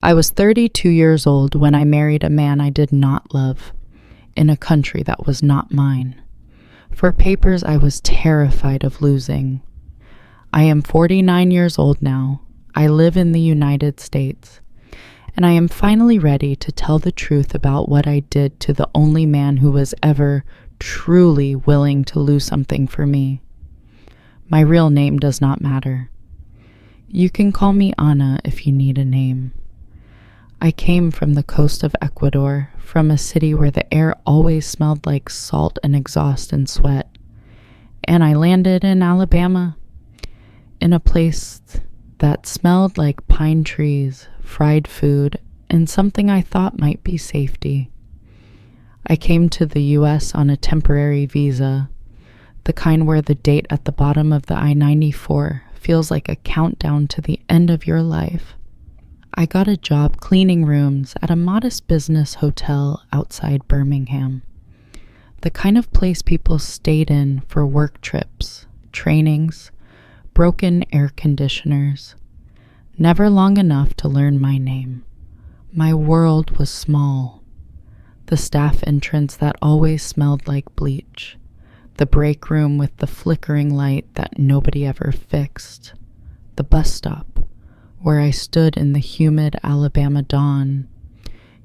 I was 32 years old when I married a man I did not love, in a country that was not mine. For papers I was terrified of losing. I am 49 years old now. I live in the United States, and I am finally ready to tell the truth about what I did to the only man who was ever truly willing to lose something for me. My real name does not matter. You can call me Anna if you need a name. I came from the coast of Ecuador, from a city where the air always smelled like salt and exhaust and sweat. And I landed in Alabama, in a place that smelled like pine trees, fried food, and something I thought might be safety. I came to the U.S. on a temporary visa, the kind where the date at the bottom of the I-94 feels like a countdown to the end of your life. I got a job cleaning rooms at a modest business hotel outside Birmingham, the kind of place people stayed in for work trips, trainings, broken air conditioners. Never long enough to learn my name. My world was small. The staff entrance that always smelled like bleach. The break room with the flickering light that nobody ever fixed. The bus stop, where I stood in the humid Alabama dawn,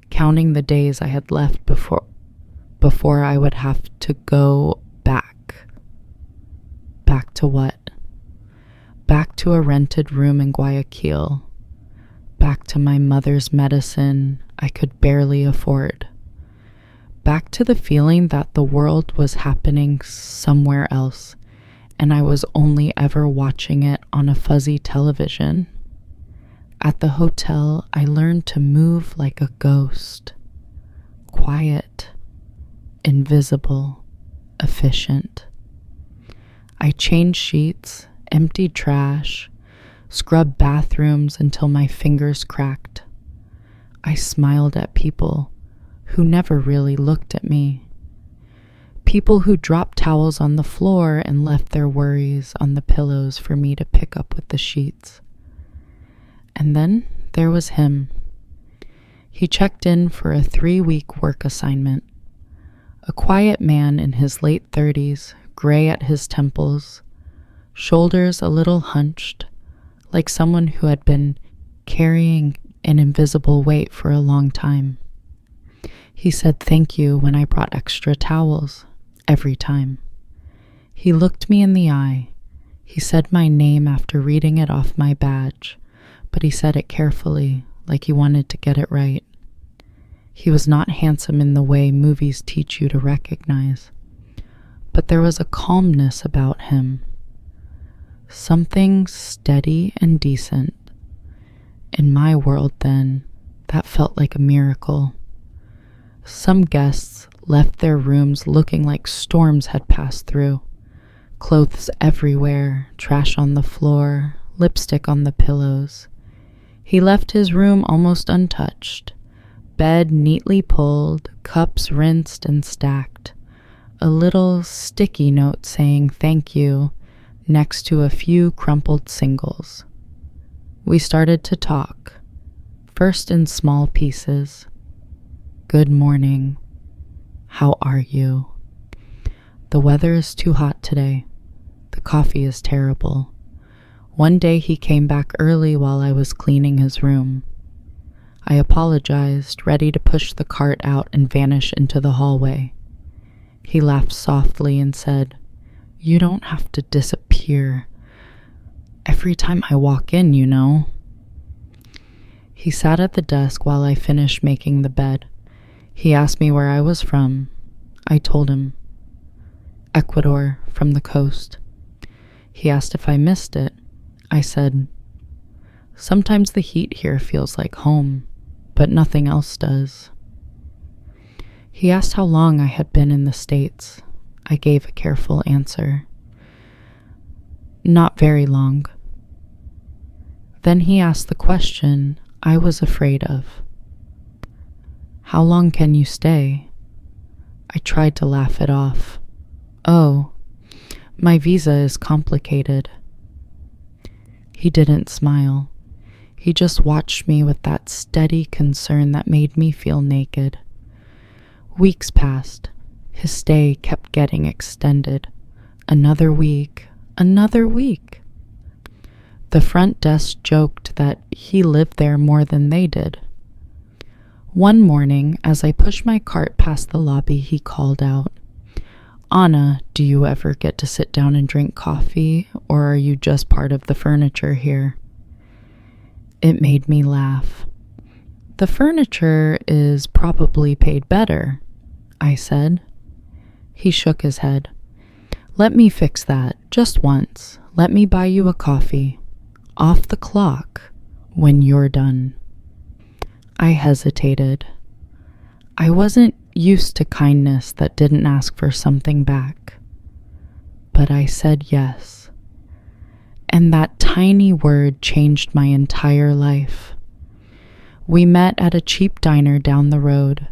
counting the days I had left before I would have to go back. Back to what? Back to a rented room in Guayaquil. Back to my mother's medicine I could barely afford. Back to the feeling that the world was happening somewhere else, and I was only ever watching it on a fuzzy television. At the hotel, I learned to move like a ghost. Quiet, invisible, efficient. I changed sheets, emptied trash, scrubbed bathrooms until my fingers cracked. I smiled at people who never really looked at me. People who dropped towels on the floor and left their worries on the pillows for me to pick up with the sheets. And then there was him. He checked in for a 3-week work assignment. A quiet man in his late 30s, gray at his temples, shoulders a little hunched, like someone who had been carrying an invisible weight for a long time. He said thank you when I brought extra towels, every time. He looked me in the eye. He said my name after reading it off my badge, but he said it carefully, like he wanted to get it right. He was not handsome in the way movies teach you to recognize, but there was a calmness about him. Something steady and decent. In my world then, that felt like a miracle. Some guests left their rooms looking like storms had passed through. Clothes everywhere, trash on the floor, lipstick on the pillows. He left his room almost untouched. Bed neatly pulled, cups rinsed and stacked. A little sticky note saying thank you next to a few crumpled singles. We started to talk, first in small pieces. Good morning. How are you? The weather is too hot today. The coffee is terrible. One day he came back early while I was cleaning his room. I apologized, ready to push the cart out and vanish into the hallway. He laughed softly and said, "You don't have to disappear. Every time I walk in, you know." He sat at the desk while I finished making the bed. He asked me where I was from. I told him. Ecuador, from the coast. He asked if I missed it. I said, "Sometimes the heat here feels like home, but nothing else does." He asked how long I had been in the States. I gave a careful answer. Not very long. Then he asked the question I was afraid of. How long can you stay? I tried to laugh it off. Oh, my visa is complicated. He didn't smile. He just watched me with that steady concern that made me feel naked. Weeks passed. His stay kept getting extended. Another week, another week. The front desk joked that he lived there more than they did. One morning, as I pushed my cart past the lobby, he called out, "Anna, do you ever get to sit down and drink coffee, or are you just part of the furniture here?" It made me laugh. "The furniture is probably paid better," I said. He shook his head. "Let me fix that, just once. Let me buy you a coffee. Off the clock, when you're done." I hesitated. I wasn't used to kindness that didn't ask for something back. But I said yes. And that tiny word changed my entire life. We met at a cheap diner down the road.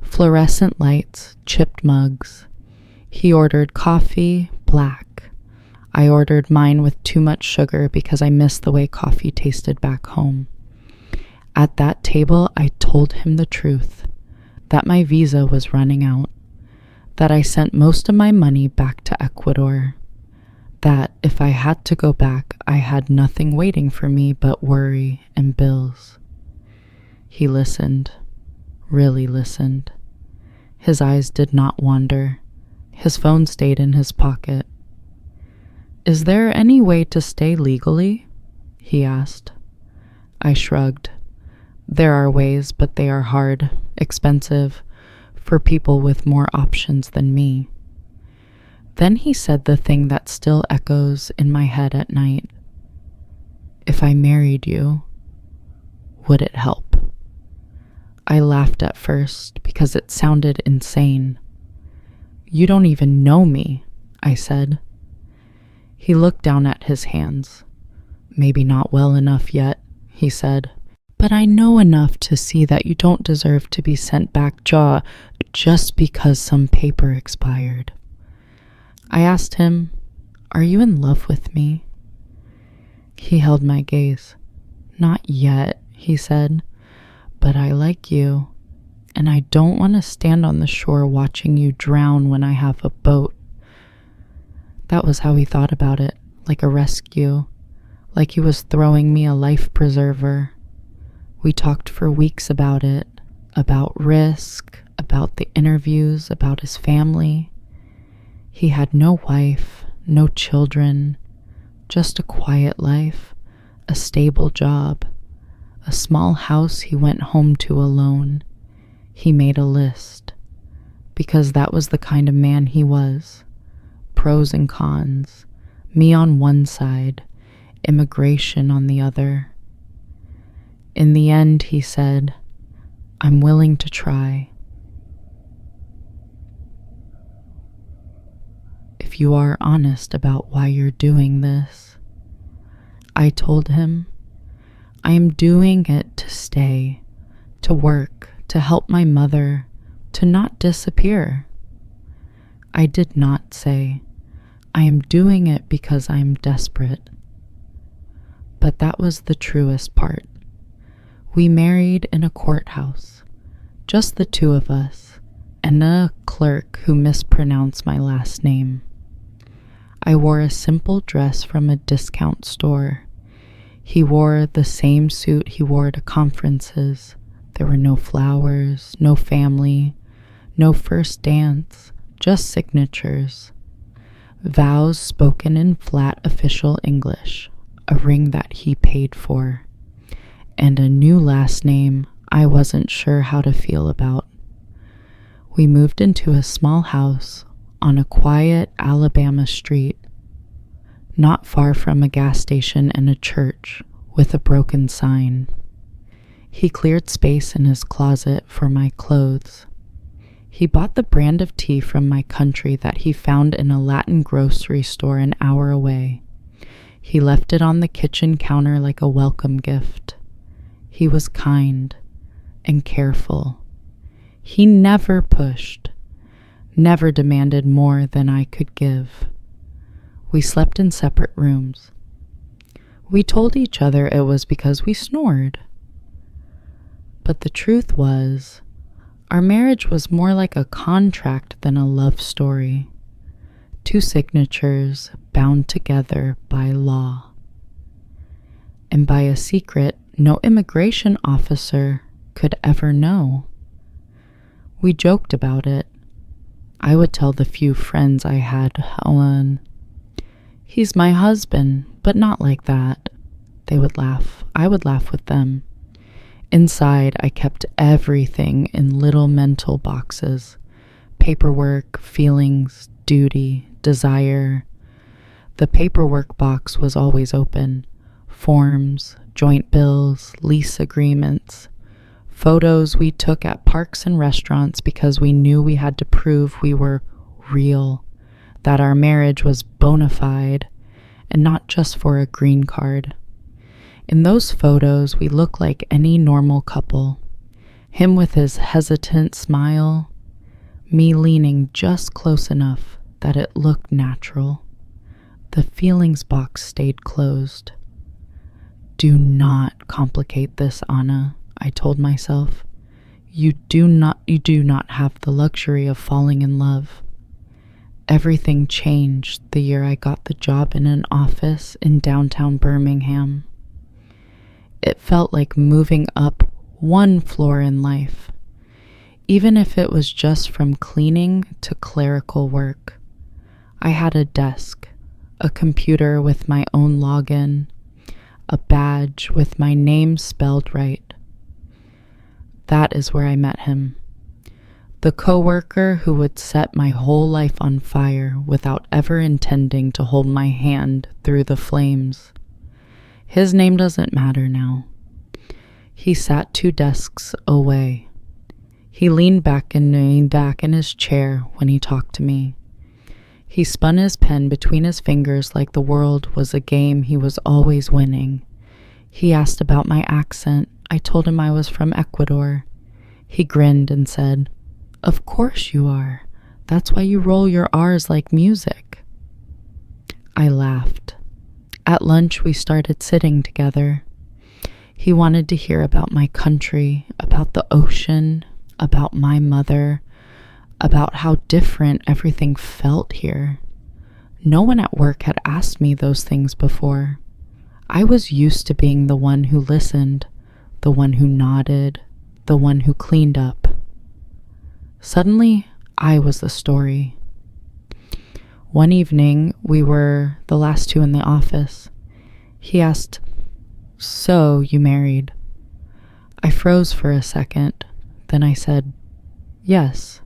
Fluorescent lights, chipped mugs. He ordered coffee, black. I ordered mine with too much sugar because I missed the way coffee tasted back home. At that table, I told him the truth, that my visa was running out, that I sent most of my money back to Ecuador, that if I had to go back, I had nothing waiting for me but worry and bills. He listened, really listened. His eyes did not wander. His phone stayed in his pocket. "Is there any way to stay legally?" he asked. I shrugged. There are ways, but they are hard, expensive, for people with more options than me. Then he said the thing that still echoes in my head at night. "If I married you, would it help?" I laughed at first because it sounded insane. "You don't even know me," I said. He looked down at his hands. "Maybe not well enough yet," he said. "But I know enough to see that you don't deserve to be sent back just because some paper expired." I asked him, "Are you in love with me?" He held my gaze. "Not yet," he said, "but I like you, and I don't want to stand on the shore watching you drown when I have a boat." That was how he thought about it, like a rescue, like he was throwing me a life preserver. We talked for weeks about it, about risk, about the interviews, about his family. He had no wife, no children, just a quiet life, a stable job, a small house he went home to alone. He made a list, because that was the kind of man he was. Pros and cons, me on one side, immigration on the other. In the end, he said, "I'm willing to try. If you are honest about why you're doing this." I told him, "I am doing it to stay, to work, to help my mother, to not disappear." I did not say, "I am doing it because I am desperate." But that was the truest part. We married in a courthouse, just the two of us, and a clerk who mispronounced my last name. I wore a simple dress from a discount store. He wore the same suit he wore to conferences. There were no flowers, no family, no first dance, just signatures. Vows spoken in flat official English, a ring that he paid for, and a new last name I wasn't sure how to feel about. We moved into a small house on a quiet Alabama street, not far from a gas station and a church with a broken sign. He cleared space in his closet for my clothes. He bought the brand of tea from my country that he found in a Latin grocery store an hour away. He left it on the kitchen counter like a welcome gift. He was kind and careful. He never pushed, never demanded more than I could give. We slept in separate rooms. We told each other it was because we snored. But the truth was, our marriage was more like a contract than a love story. 2 signatures bound together by law. And by a secret no immigration officer could ever know. We joked about it. I would tell the few friends I had, Helen, "He's my husband, but not like that." They would laugh. I would laugh with them. Inside, I kept everything in little mental boxes. Paperwork, feelings, duty, desire. The paperwork box was always open. Forms, joint bills, lease agreements, photos we took at parks and restaurants because we knew we had to prove we were real, that our marriage was bona fide, and not just for a green card. In those photos, we looked like any normal couple. Him with his hesitant smile, me leaning just close enough that it looked natural. The feelings box stayed closed. Do not complicate this, Anna, I told myself. You do not have the luxury of falling in love. Everything changed the year I got the job in an office in downtown Birmingham. It felt like moving up 1 floor in life, even if it was just from cleaning to clerical work. I had a desk, a computer with my own login, a badge with my name spelled right. That is where I met him. The coworker who would set my whole life on fire without ever intending to hold my hand through the flames. His name doesn't matter now. He sat 2 desks away. He leaned back in his chair when he talked to me. He spun his pen between his fingers like the world was a game he was always winning. He asked about my accent. I told him I was from Ecuador. He grinned and said, "Of course you are. That's why you roll your R's like music." I laughed. At lunch, we started sitting together. He wanted to hear about my country, about the ocean, about my mother, about how different everything felt here. No one at work had asked me those things before. I was used to being the one who listened, the one who nodded, the one who cleaned up. Suddenly, I was the story. One evening, we were the last 2 in the office. He asked, "So, you married?" I froze for a second. Then I said, "Yes."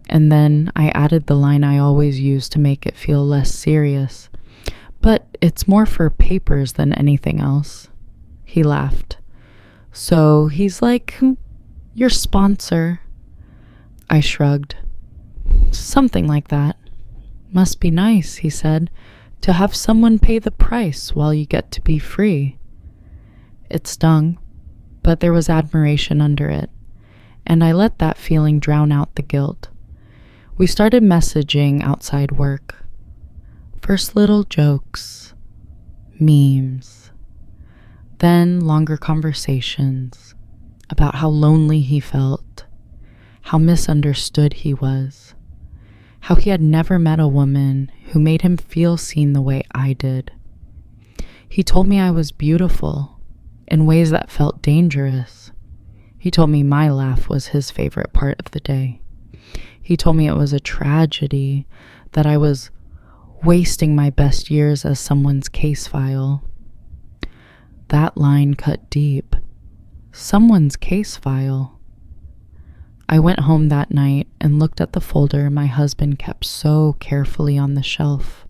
And then I added the line I always use to make it feel less serious. "But it's more for papers than anything else." He laughed. "So he's like your sponsor?" I shrugged. "Something like that." "Must be nice," he said, "to have someone pay the price while you get to be free." It stung, but there was admiration under it, and I let that feeling drown out the guilt. We started messaging outside work. First little jokes, memes, then longer conversations about how lonely he felt, how misunderstood he was, how he had never met a woman who made him feel seen the way I did. He told me I was beautiful in ways that felt dangerous. He told me my laugh was his favorite part of the day. He told me it was a tragedy that I was wasting my best years as someone's case file. That line cut deep. Someone's case file. I went home that night and looked at the folder my husband kept so carefully on the shelf.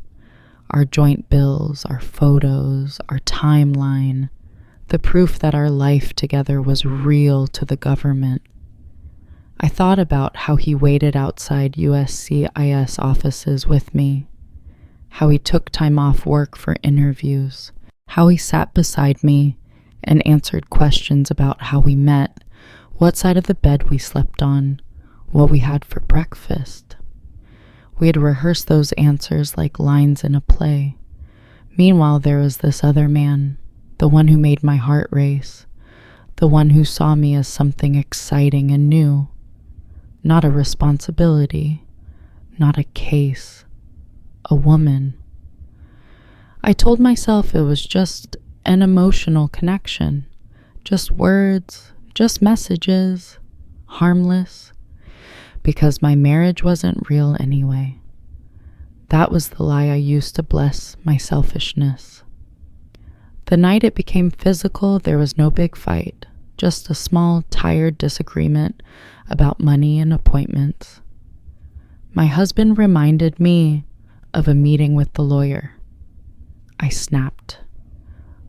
Our joint bills, our photos, our timeline, the proof that our life together was real to the government. I thought about how he waited outside USCIS offices with me, how he took time off work for interviews, how he sat beside me and answered questions about how we met, what side of the bed we slept on, what we had for breakfast. We had rehearsed those answers like lines in a play. Meanwhile, there was this other man, the one who made my heart race, the one who saw me as something exciting and new, not a responsibility, not a case, a woman. I told myself it was just an emotional connection, just words, just messages, harmless, because my marriage wasn't real anyway. That was the lie I used to bless my selfishness. The night it became physical, there was no big fight, just a small, tired disagreement about money and appointments. My husband reminded me of a meeting with the lawyer. I snapped,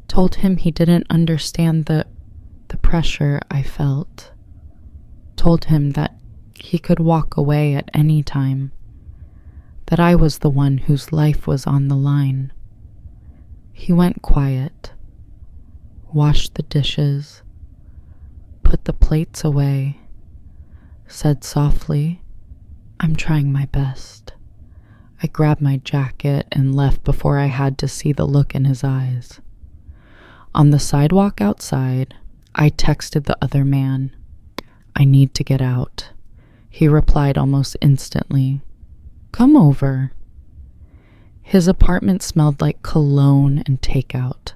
told him he didn't understand the pressure I felt, told him that he could walk away at any time, that I was the one whose life was on the line. He went quiet, washed the dishes, put the plates away, said softly, "I'm trying my best." I grabbed my jacket and left before I had to see the look in his eyes. On the sidewalk outside, I texted the other man, "I need to get out." He replied almost instantly, "Come over." His apartment smelled like cologne and takeout.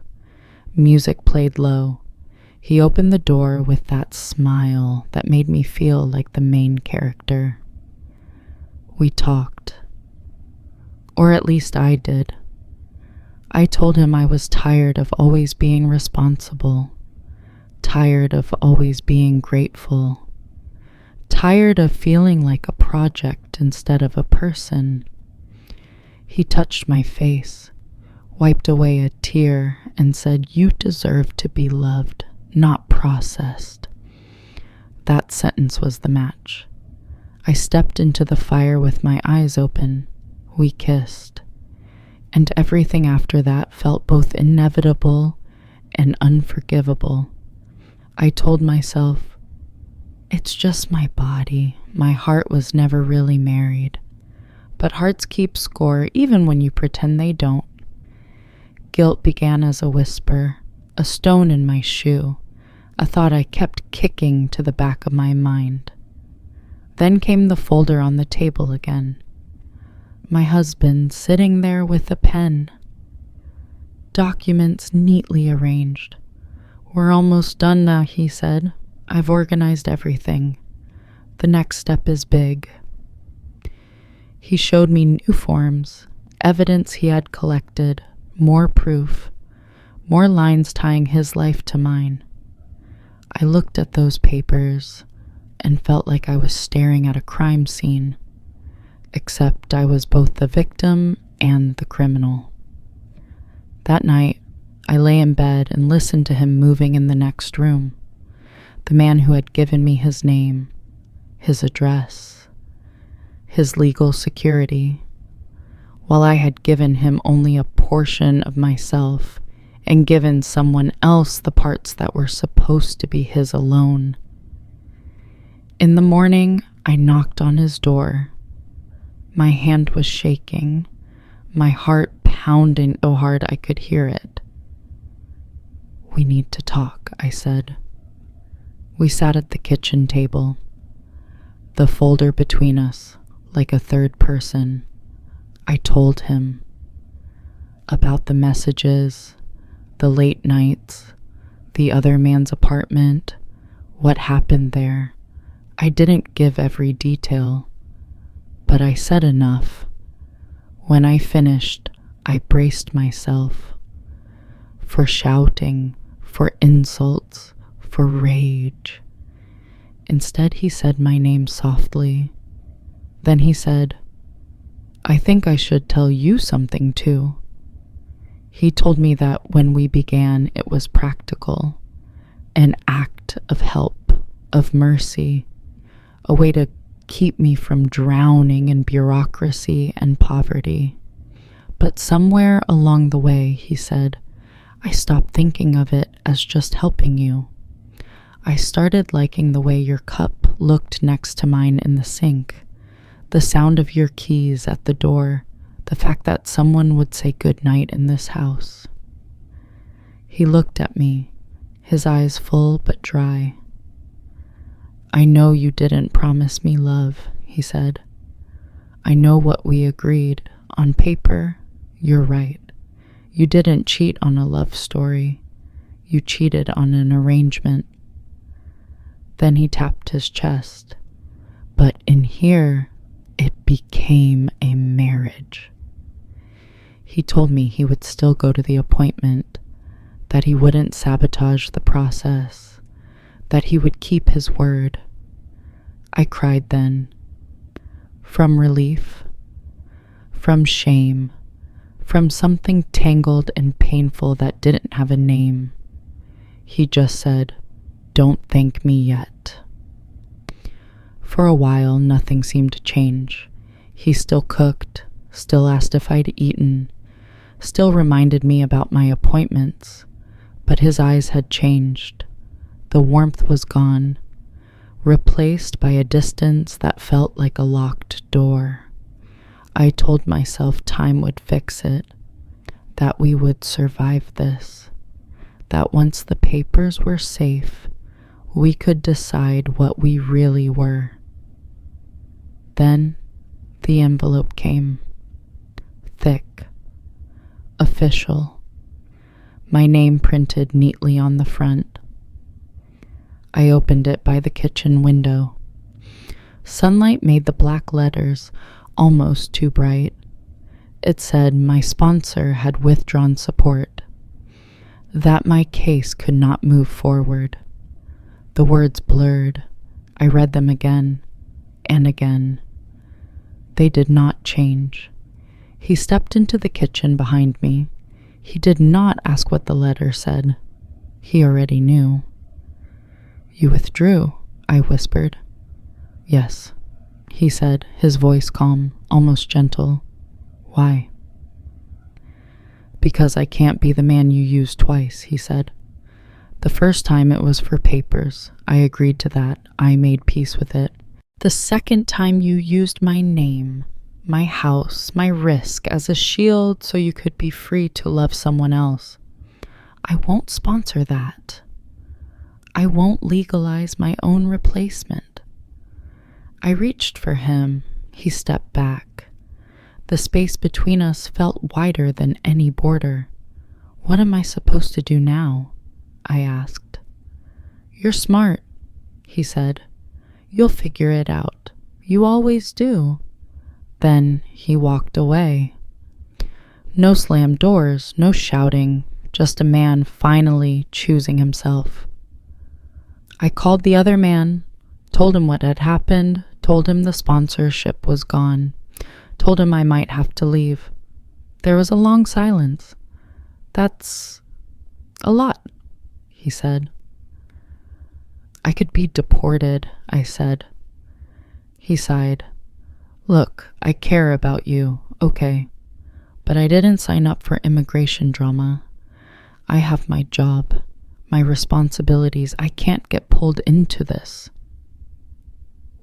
Music played low. He opened the door with that smile that made me feel like the main character. We talked. Or at least I did. I told him I was tired of always being responsible, tired of always being grateful, tired of feeling like a project instead of a person. He touched my face, wiped away a tear, and said, "You deserve to be loved, not processed." That sentence was the match. I stepped into the fire with my eyes open. We kissed, and everything after that felt both inevitable and unforgivable. I told myself, it's just my body. My heart was never really married. But hearts keep score even when you pretend they don't. Guilt began as a whisper, a stone in my shoe, a thought I kept kicking to the back of my mind. Then came the folder on the table again. My husband sitting there with a pen. Documents neatly arranged. "We're almost done now," he said. "I've organized everything. The next step is big." He showed me new forms, evidence he had collected, more proof, more lines tying his life to mine. I looked at those papers and felt like I was staring at a crime scene, except I was both the victim and the criminal. That night, I lay in bed and listened to him moving in the next room, the man who had given me his name, his address, his legal security, while I had given him only a portion of myself and given someone else the parts that were supposed to be his alone. In the morning, I knocked on his door. My hand was shaking, my heart pounding so hard I could hear it. "We need to talk," I said. We sat at the kitchen table, the folder between us, like a third person. I told him about the messages, the late nights, the other man's apartment, what happened there. I didn't give every detail, but I said enough. When I finished, I braced myself for shouting, for insults, for rage. Instead, he said my name softly. Then he said, "I think I should tell you something too." He told me that when we began, it was practical, an act of help, of mercy, a way to keep me from drowning in bureaucracy and poverty. But somewhere along the way, he said, I stopped thinking of it as just helping you. I started liking the way your cup looked next to mine in the sink, the sound of your keys at the door, The fact that someone would say goodnight in this house. He looked at me, his eyes full but dry. I know you didn't promise me love, he said. I know what we agreed. On paper, you're right. You didn't cheat on a love story. You cheated on an arrangement. Then he tapped his chest. But in here, it became a marriage. He told me he would still go to the appointment, that he wouldn't sabotage the process, that he would keep his word. I cried then. From relief, from shame, from something tangled and painful that didn't have a name. He just said, "Don't thank me yet." For a while, nothing seemed to change. He still cooked, still asked if I'd eaten, still reminded me about my appointments, but his eyes had changed. The warmth was gone, replaced by a distance that felt like a locked door. I told myself time would fix it, that we would survive this, that once the papers were safe, we could decide what we really were. Then the envelope came. Thick. Official. My name printed neatly on the front. I opened it by the kitchen window. Sunlight made the black letters almost too bright. It said my sponsor had withdrawn support, that my case could not move forward. The words blurred. I read them again and again. They did not change. He stepped into the kitchen behind me. He did not ask what the letter said. He already knew. You withdrew, I whispered. Yes, he said, his voice calm, almost gentle. Why? Because I can't be the man you used twice, he said. The first time it was for papers. I agreed to that. I made peace with it. The second time you used my name, my house, my risk as a shield so you could be free to love someone else. I won't sponsor that. I won't legalize my own replacement. I reached for him. He stepped back. The space between us felt wider than any border. What am I supposed to do now? I asked. You're smart, he said. You'll figure it out. You always do. Then he walked away. No slammed doors, no shouting, just a man finally choosing himself. I called the other man, told him what had happened, told him the sponsorship was gone, told him I might have to leave. There was a long silence. That's a lot, he said. I could be deported, I said. He sighed. Look, I care about you, okay, but I didn't sign up for immigration drama. I have my job, my responsibilities. I can't get pulled into this.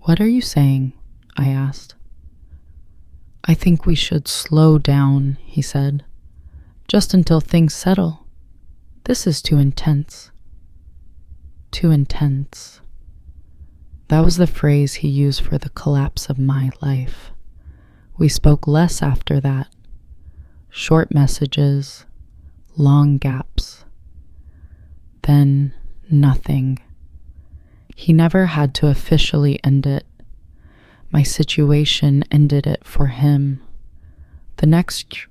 What are you saying? I asked. I think we should slow down, he said, just until things settle. This is too intense. Too intense. That was the phrase he used for the collapse of my life. We spoke less after that. Short messages, long gaps. Then nothing. He never had to officially end it. My situation ended it for him. The next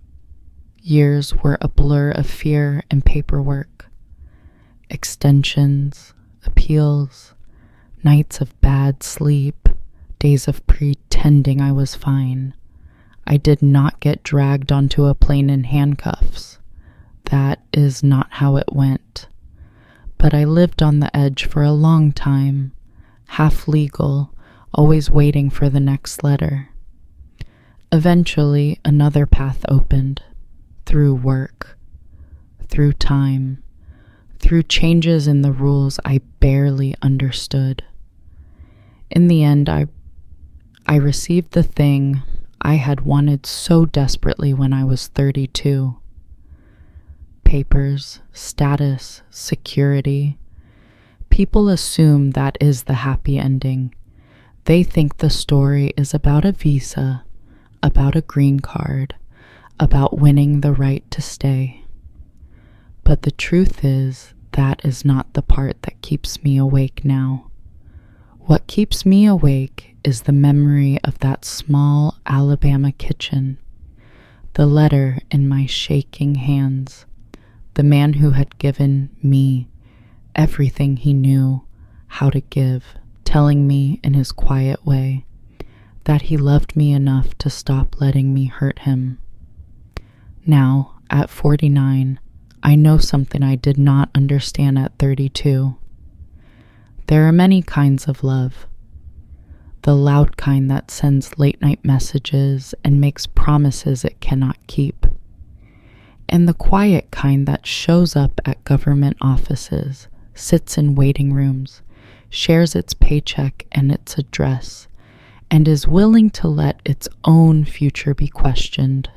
years were a blur of fear and paperwork. Extensions, appeals, nights of bad sleep, days of pretending I was fine. I did not get dragged onto a plane in handcuffs. That is not how it went. But I lived on the edge for a long time, half legal, always waiting for the next letter. Eventually, another path opened, through work, through time, through changes in the rules I barely understood. In the end, I received the thing I had wanted so desperately when I was 32. Papers, status, security. People assume that is the happy ending. They think the story is about a visa, about a green card, about winning the right to stay. But the truth is, that is not the part that keeps me awake now. What keeps me awake is the memory of that small Alabama kitchen, the letter in my shaking hands, the man who had given me everything he knew how to give, telling me in his quiet way that he loved me enough to stop letting me hurt him. Now, at 49, I know something I did not understand at 32. There are many kinds of love. The loud kind that sends late-night messages and makes promises it cannot keep. And the quiet kind that shows up at government offices, sits in waiting rooms, shares its paycheck and its address, and is willing to let its own future be questioned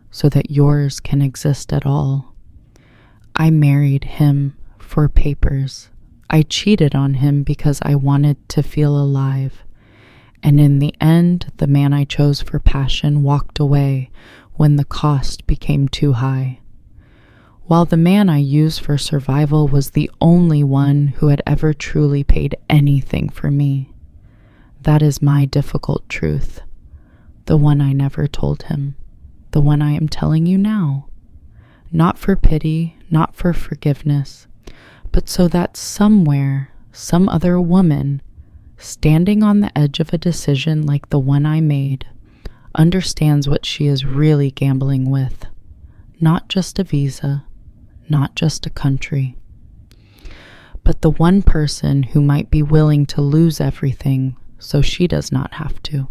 so that yours can exist at all. I married him for papers. I cheated on him because I wanted to feel alive. And in the end, the man I chose for passion walked away when the cost became too high. While the man I used for survival was the only one who had ever truly paid anything for me. That is my difficult truth, the one I never told him, the one I am telling you now. Not for pity, not for forgiveness, but so that somewhere, some other woman, standing on the edge of a decision like the one I made, understands what she is really gambling with. Not just a visa, not just a country, but the one person who might be willing to lose everything so she does not have to.